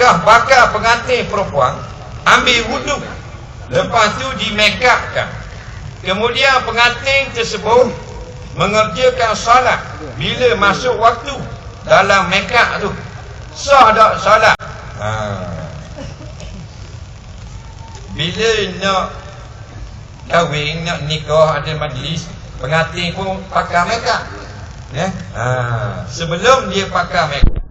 Kah bakal pengantin perempuan ambil wuduk, lepas tu di make upkan. Kemudian pengantin tersebut mengerjakan solat bila masuk waktu dalam make up tu. Sah tak solat? Bila nak kahwin, nak nikah, ada majlis, pengantin pun pakai make up. Sebelum dia pakai make up,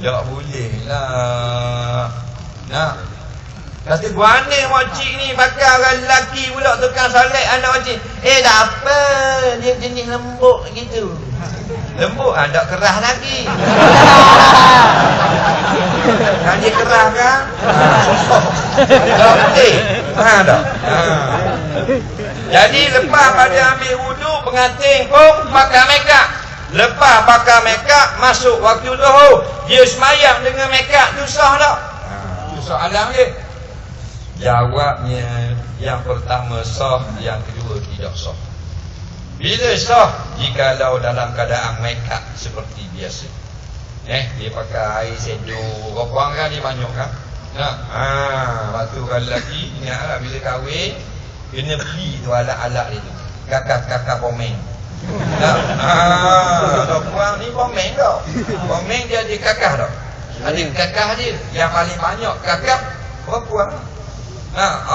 tak boleh lah. Nak kata guana makcik ni bakal orang lelaki pula tukang solat anak makcik. Tak apa, dia jenis lembut gitu. Lembut tak kerah lagi. Kan dia kerah kan? Tak boleh. Faham tak? Jadi lepas pada ambil wuduk, pengantin pun pakai make up. Lepas pakai make up, masuk waktu zuhur, dia semayang dengan make up tu sah tak? Itu soalan dia. Jawabnya, yang pertama sah, yang kedua tidak sah. Bila sah? Jikalau dalam keadaan make up seperti biasa. Dia pakai air sejuk, orang kan dia banyak kan? Waktu orang lelaki, ingatlah bila kahwin, kena beli tu alat-alat dia tu. Kakak-kakak pomeng. Puang ni pomeng tau. Pomeng dia ada kakak tau. Ada kakak dia. Yang paling banyak kakak perempuan.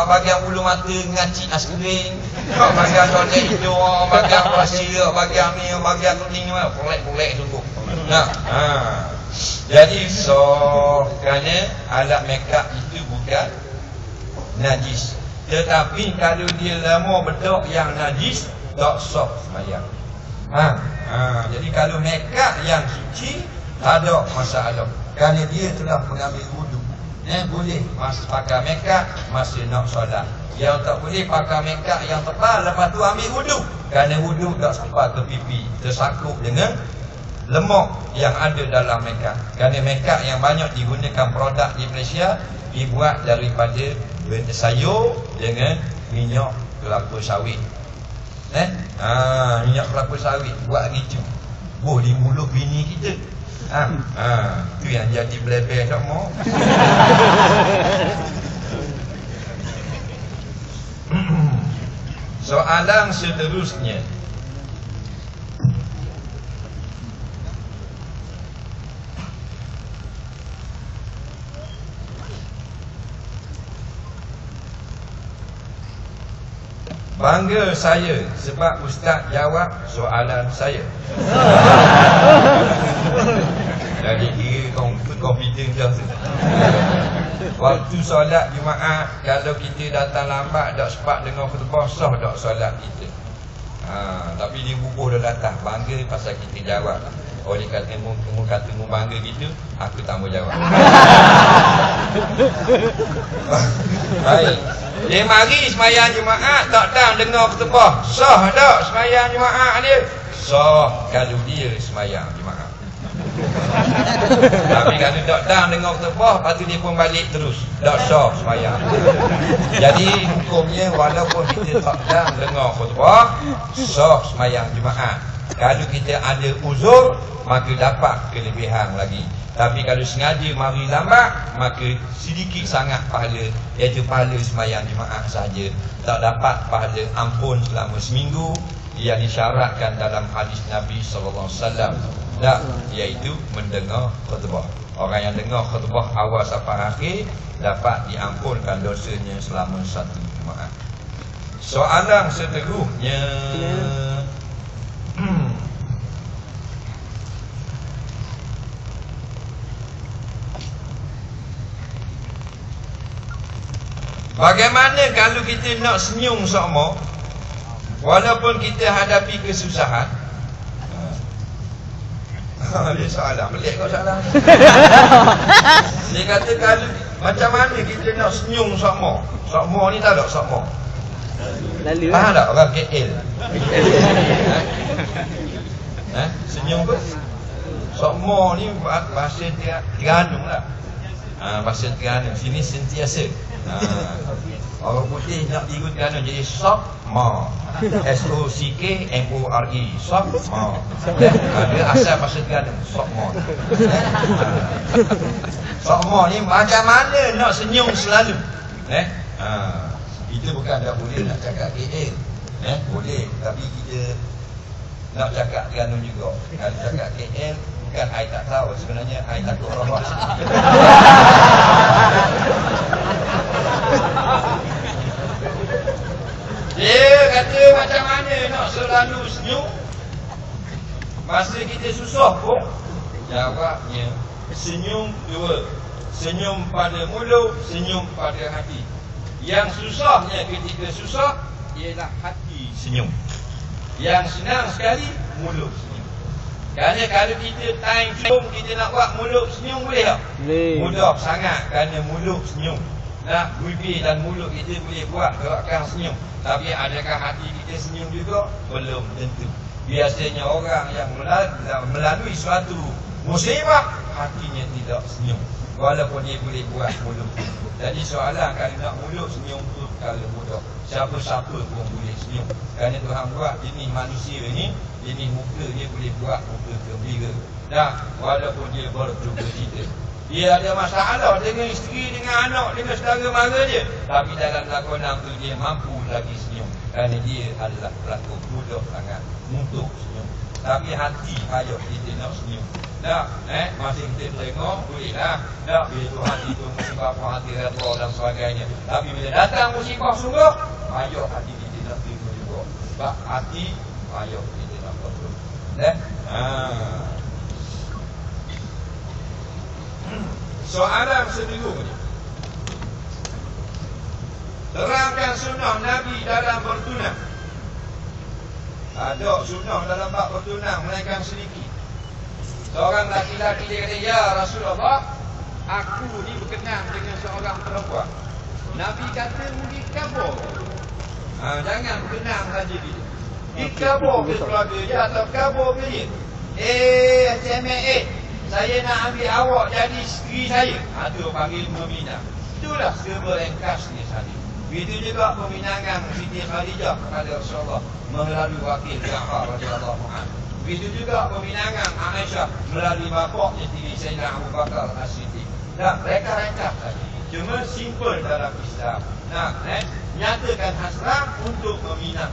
Bagian bulu mata ngacik askrim, bagian solek hijau, bagian pasir, bagian ni, bagian kuning, pulek-pulek sungguh. Jadi kerana alat makeup itu bukan najis. Tetapi kalau dia lama bedok yang najis, tak sah sembahyang. Jadi kalau makeup yang suci, tak ada masalah. Kerana dia telah mengambil wuduk. Boleh pakai makeup masih nak solat. Yang tak boleh pakai makeup yang tebal, lepas tu ambil wuduk. Kerana wuduk tak sampai ke pipi, tersakup dengan lemak yang ada dalam makeup. Kerana makeup yang banyak digunakan produk di Malaysia dibuat daripada sayur dengan minyak kelapa sawit. Minyak kelapa sawit buat gitu. Di mulut bini kita. Tu yang jadi belebeh tak mau. Soalan seterusnya, bangga saya sebab Ustaz jawab soalan saya. Jadi kira confident dah tu. Waktu solat Jumaat, kalau kita datang lambat, tak sempat dengar khutbah, sah tak solat kita? Tapi dia bubuh dah datang, bangga pasal kita jawab. Oleh kata kamu kata mu bangga gitu, aku tak mau jawab. Baik. Dia mari semayang Jumaat, tak datang dengar khutbah, sah tak semayang Jumaat dia? Sah kalau dia semayang Jumaat. Tapi kalau tak datang dengar khutbah, lepas tu dia pun balik terus, tak sah semayang. Jadi hukumnya walaupun kita tak datang dengar khutbah, sah semayang Jumaat. Kalau kita ada uzur, maka dapat kelebihan lagi. Tapi kalau sengaja mari lambat, maka sedikit sangat pahala, iaitu pahala sembahyang Jumaat saja. Tak dapat pahala ampun selama seminggu yang disyaratkan dalam hadis Nabi SAW. Iaitu mendengar khutbah. Orang yang dengar khutbah awal sampai akhir dapat diampunkan dosanya selama satu Jumaat. Soalan seterusnya, bagaimana kalau kita nak senyum sama, walaupun kita hadapi kesusahan? Dia soalan pelik kau soalan. Dia kata kalau macam mana kita nak senyum sokmo? Sokmo ni tak ada sokmo. Lalu Faham tak orang KL? Senyum ke? Sokmo ni bahasa Terengganu lah. Bahasa Terengganu. Sini sentiasa. Orang putih nak tiru Terengganu jadi sokmo. SOCKMORE. Sokmo. Dia asal bahasa Terengganu. Sokmo. Sokmo ni macam mana nak senyum selalu? Kita bukan tak boleh nak cakap KL. Boleh, tapi kita nak cakap Terengganu juga. Kalau cakap KL, bukan I tak tahu, sebenarnya I takut orang luar. Dia kata macam mana nak selalu senyum masa kita susah pun. Jawabnya senyum dua. Senyum pada mulut, senyum pada hati. Yang susahnya ketika susah ialah hati senyum. Yang senang sekali mulut senyum. Kerana kalau kita time senyum, kita nak buat mulut senyum boleh tak? boleh. Mudah sangat kerana mulut senyum. Nak bibir dan mulut kita boleh buat gerakan senyum. Tapi adakah hati kita senyum juga? Belum tentu. Biasanya orang yang melalui suatu musibah, hatinya tidak senyum. Walaupun dia boleh buat mulut. Jadi soalan kalau nak mulut senyum tu kalau mudah. Siapa-siapa pun boleh senyum. Kerana Tuhan buat jenis manusia ni, jenis muka dia boleh buat muka gembira. Dan walaupun dia berduka cita. Dia ada masalah dengan isteri, dengan anak, dengan saudara mara dia. Tapi dalam lakonan tu dia mampu lagi senyum. Kerana dia adalah pelakon mudah sangat untuk senyum. Tapi hati payah kita nak senyum. Tak, masa kita tengok boleh lah. Tak, bila Tuhan itu musibah pun hati redha dan sebagainya. Tapi bila datang musibah sungguh, payah hati kita nak terima juga. Sebab hati payah kita nak terima. Soalan seterusnya, terangkan sunnah Nabi dalam bertunang. Ada sunnah dalam bab bertunang melainkan sedikit. Seorang laki-laki dia kata, ya Rasulullah, aku ni berkenang dengan seorang perempuan. Nabi kata mungkin kabur. Jangan berkenang saja dia. Dikabur ke keluarga dia atau kabur ke dia? CMA, saya nak ambil awak jadi isteri saya. Itu panggil meminang. Itulah serba ringkasnya tadi. Begitu juga peminangan Siti Khadijah kepada Rasulullah melalui wakil Ja'far radhiyallahu anhu. Begitu juga peminangan Aisyah melalui bapaknya sendiri Sayyidina Abu Bakar As-Siddiq. Dan mereka ringkas tadi. Cuma simple dalam Islam. Nyatakan hasrat untuk meminang.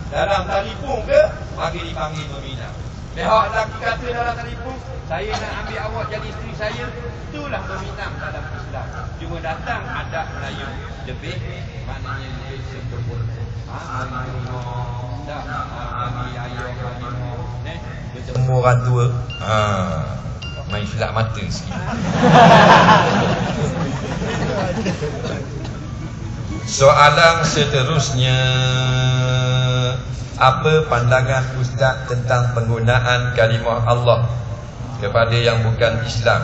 Dalam telefon ke bagi dipanggil meminang. Pihak lelaki kata dalam telefon, saya nak ambil awak jadi isteri saya. Itulah meminang dalam Islam. Cuma datang adab Melayu lebih, maknanya lebih sempurna. Bagi ayah, bagi bertemu orang tua. Main silap mata sikit. Soalan seterusnya, apa pandangan Ustaz tentang penggunaan kalimah Allah kepada yang bukan Islam?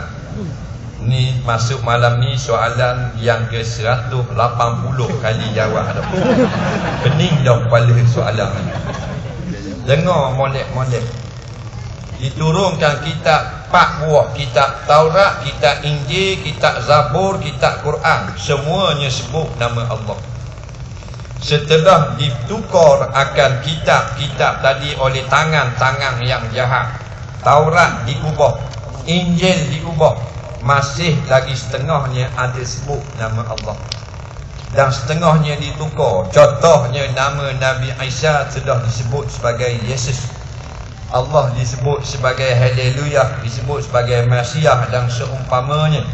Ni masuk malam ni soalan yang ke 180 kali jawab dah. Pening dah kepala soalan ni. Dengar molek-molek. Diturunkan kitab 4 buah, kitab Taurat, kitab Injil, kitab Zabur, kitab Quran, semuanya sebut nama Allah. Setelah ditukar akan kitab-kitab tadi oleh tangan-tangan yang jahat, Taurat diubah, Injil diubah, masih lagi setengahnya ada sebut nama Allah dan setengahnya ditukar. Contohnya nama Nabi Isa sudah disebut sebagai Yesus, Allah disebut sebagai Haleluya, disebut sebagai Mesiah dan seumpamanya.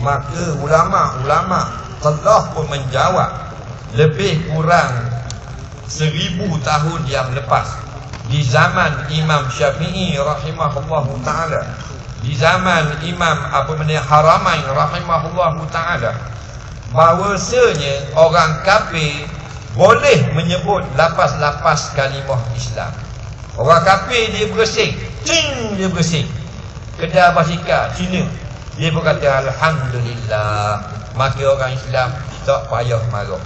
Maka ulama-ulama telah pun menjawab lebih kurang 1000 tahun yang lepas, di zaman Imam Syafi'i rahimahullahu ta'ala, di zaman Imam Haramain rahimahullahu ta'ala, bahawasanya orang kafir boleh menyebut lapas-lapas kalimah Islam. Orang kafir dia bersih, dia bersih. Kedai basikal Cina dia berkata alhamdulillah. Maka orang Islam tak payah marah.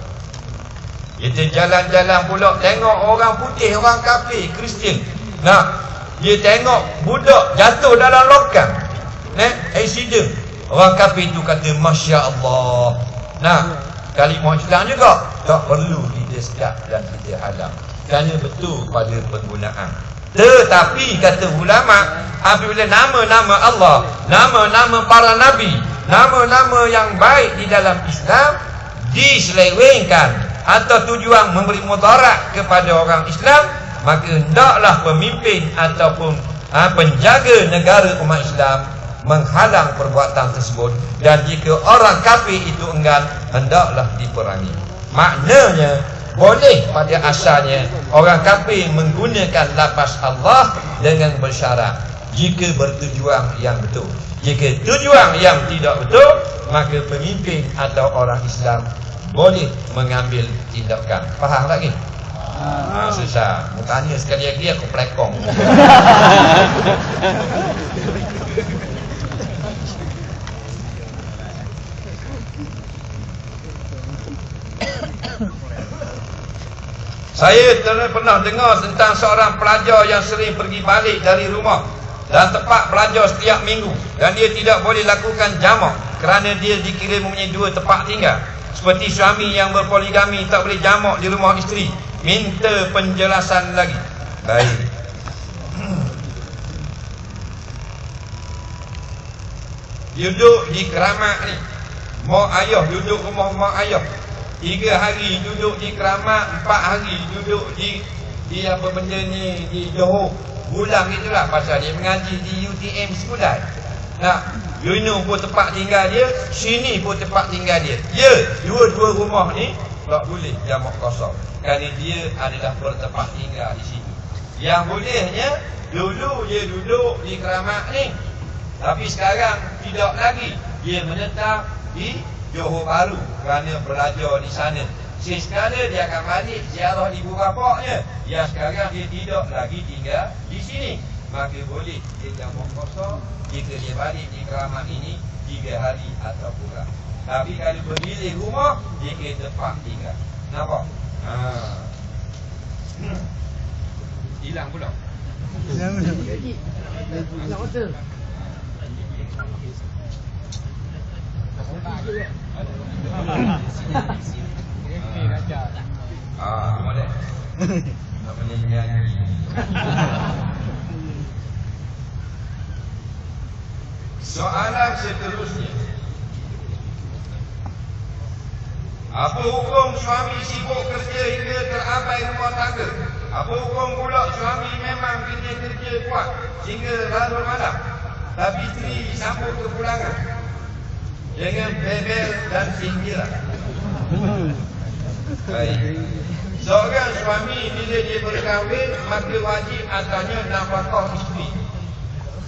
Kita jalan-jalan pula tengok orang putih, orang kafir, Kristian. Dia tengok budak jatuh dalam lokang. Accident. Orang kafir tu kata Masya Allah. Kalimah Islam juga tak perlu kita sekat dan kita halang. Kerana betul pada penggunaan. Tetapi kata ulama, apabila nama-nama Allah, nama-nama para nabi, nama-nama yang baik di dalam Islam diselewengkan atau tujuan memberi mudarat kepada orang Islam, maka hendaklah pemimpin ataupun penjaga negara umat Islam menghalang perbuatan tersebut. Dan jika orang kafir itu enggan, hendaklah diperangi. Maknanya boleh pada asalnya orang kafir menggunakan lafaz Allah dengan bersyarat jika bertujuan yang betul. Jika tujuan yang tidak betul, maka pemimpin atau orang Islam boleh mengambil tindakan. Faham lagi? Susah. Tanya sekali lagi aku pelekong. Saya pernah dengar tentang seorang pelajar yang sering pergi balik dari rumah dan tempat belajar setiap minggu, dan dia tidak boleh lakukan jamak kerana dia dikira mempunyai 2 tempat tinggal. Seperti suami yang berpoligami tak boleh jamak di rumah isteri. Minta penjelasan lagi. Baik. Duduk di keramat ni, mak ayah duduk rumah mak ayah 3 hari duduk di keramat, 4 hari duduk di apa benda ni, di Johor. Bulan itulah pasal dia mengaji di UTM sebulan. Yunus pun tempat tinggal dia, sini pun tempat tinggal dia. Dua-dua rumah ni tak boleh jamak kosong kerana dia adalah bertempat tinggal di situ. Yang bolehnya dulu dia duduk di keramat ni, tapi sekarang tidak lagi. Dia menetap di Johor Bahru kerana belajar di sana. Sekali dia akan balik ziarah ibu bapaknya. Yang sekarang dia tidak lagi tinggal di sini, maka boleh dia jamak kosong jika dia balik di keramat ini 3 hari atau kurang. Tapi kalau berpilih rumah, dia kira tempat tinggal. Nampak? Hilang pula. Hilang hotel. Boleh. Tak boleh nyanyi. Soalan seterusnya, apa hukum suami sibuk kerja hingga terabai rumah tangga? Apa hukum pula suami memang kena kerja kuat sehingga larut malam, tapi isteri sambut kepulangan dengan bebel dan sindiran? Baik. Seorang suami bila dia berkahwin, maka wajib atasnya nafkah isteri.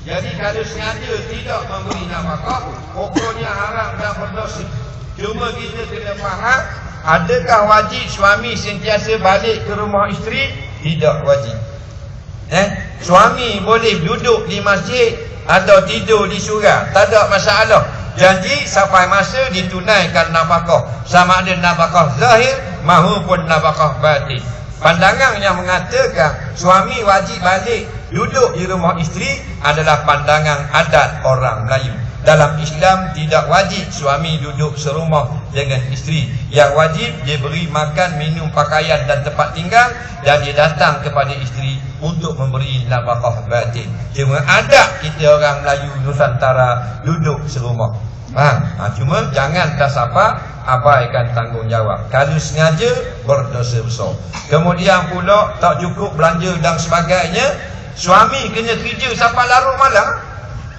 Jadi kalau sengaja tidak memberi nafkah, pokoknya haram dan berdosa. Cuma kita kena faham, adakah wajib suami sentiasa balik ke rumah isteri? Tidak wajib. Suami boleh duduk di masjid atau tidur di surau, tak ada masalah. Janji sampai masa ditunaikan nafkah, sama ada nafkah zahir maupun nafkah batin. Pandangan yang mengatakan suami wajib balik duduk di rumah isteri adalah pandangan adat orang Melayu. Dalam Islam tidak wajib suami duduk serumah dengan isteri. Yang wajib dia beri makan, minum, pakaian dan tempat tinggal, dan dia datang kepada isteri untuk memberi nafkah batin. Cuma adat kita orang Melayu Nusantara duduk serumah. Cuma jangan tak siapa abaikan tanggungjawab. Kalau sengaja berdosa besar. Kemudian pula tak cukup belanja dan sebagainya, suami kena kerja sampai larut malam.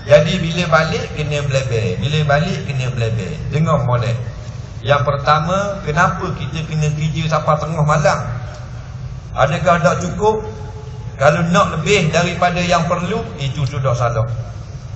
Jadi bila balik kena belebel, bila balik kena belebel. Dengar molek. Yang pertama, kenapa kita kena kerja sampai tengah malam? Adakah tak cukup? Kalau nak lebih daripada yang perlu, itu sudah salah.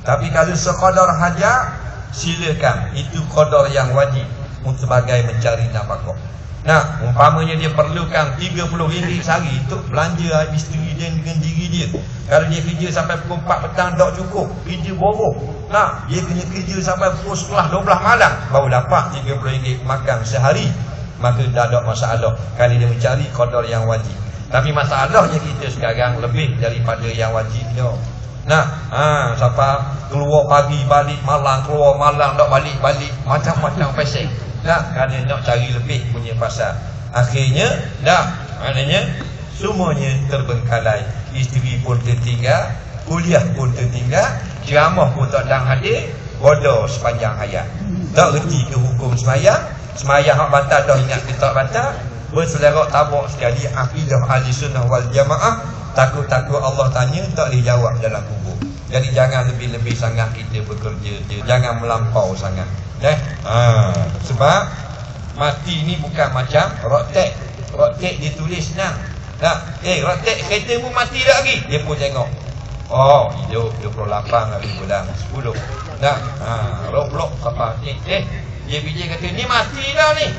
Tapi kalau sekadar hajat, silakan. Itu qadar yang wajib untuk sebagai mencari nafkah. Nah, umpamanya dia perlukan RM30 sehari untuk belanja isteri dia dengan diri dia. Kalau dia kerja sampai pukul 4 petang tak cukup, kerja boroh. Nah, dia kena kerja sampai pukul 11, 12 malam baru dapat RM30 makan sehari. Maka dah ada masalah kalau dia mencari qadar yang wajib. Tapi masalahnya kita sekarang lebih daripada yang wajibnya. Nah, sampai keluar pagi balik malam, keluar malam tak balik-balik, macam-macam pesek. Nah, kerana nak cari lebih punya pasal. Akhirnya, maknanya semuanya terbengkalai. Isteri pun tertinggal, kuliah pun tertinggal, ceramah pun tak dang hadir, bodoh sepanjang hayat. Tak reti ke hukum semayang, semayang hak batal dah ingat ke tak batal, berselerak tabak sekali akidah ahli sunnah wal jamaah, takut-takut Allah tanya tak boleh jawab dalam kubur. Jadi jangan lebih-lebih sangat kita bekerja, jangan melampau sangat. Sebab mati ni bukan macam rotek. Rotek dia tulis senang. Rotek kereta pun mati dah lagi. Dia pun tengok, oh hidup 28 hari bulan 10. Roblok apa dia bijak kata ni mati dah ni.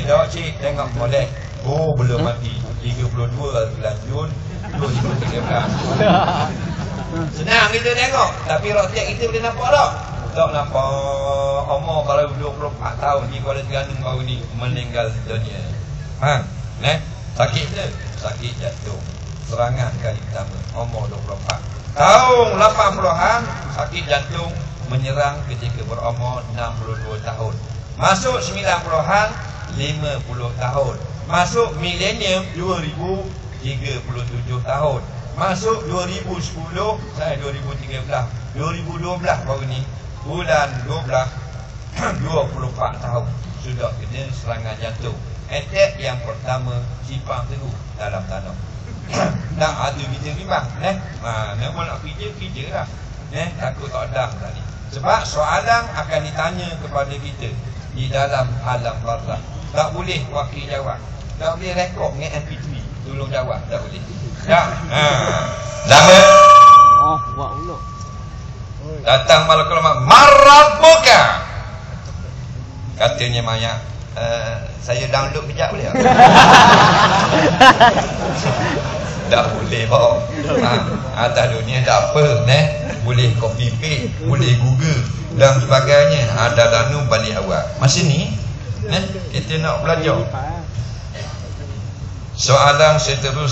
Dah cik tengok molek. Oh belum mati. 32 bulan Jun 2013. Senang kita tengok. Tapi rotek kita boleh nampak tak? Tak nampak. Umur baru 24 tahun ni, Kuala Terengganu baru ni meninggal dunia. Sakit ke? Sakit jantung. Serangan kali pertama umur 24. Tahun 80-an sakit jantung menyerang ketika berumur 62 tahun. Masuk 90-an 50 tahun. Masuk milenium 2037 tahun. Masuk 2010, saya 2013, 2012 baru ni bulan 12 24 tahun sudah kena serangan jantung. Attack yang pertama simpang teguh dalam tanah. Tak ada kita bimbang memang nak kerja lah. Takut tak ada tadi. Sebab soalan akan ditanya kepada kita di dalam alam barzakh. Tak boleh wakil jawab. Tak boleh rekod dengan MP3 tolong jawab, tak boleh. Lama buat pula. datang malaikat marabuka. Katanya Maya, saya download kejap boleh tak? Tak boleh bawa. Atas dunia tak apa, boleh copy paste, boleh Google dan sebagainya. Ada danu balik awal. Masa ni kita nak belajar. Soalan seterusnya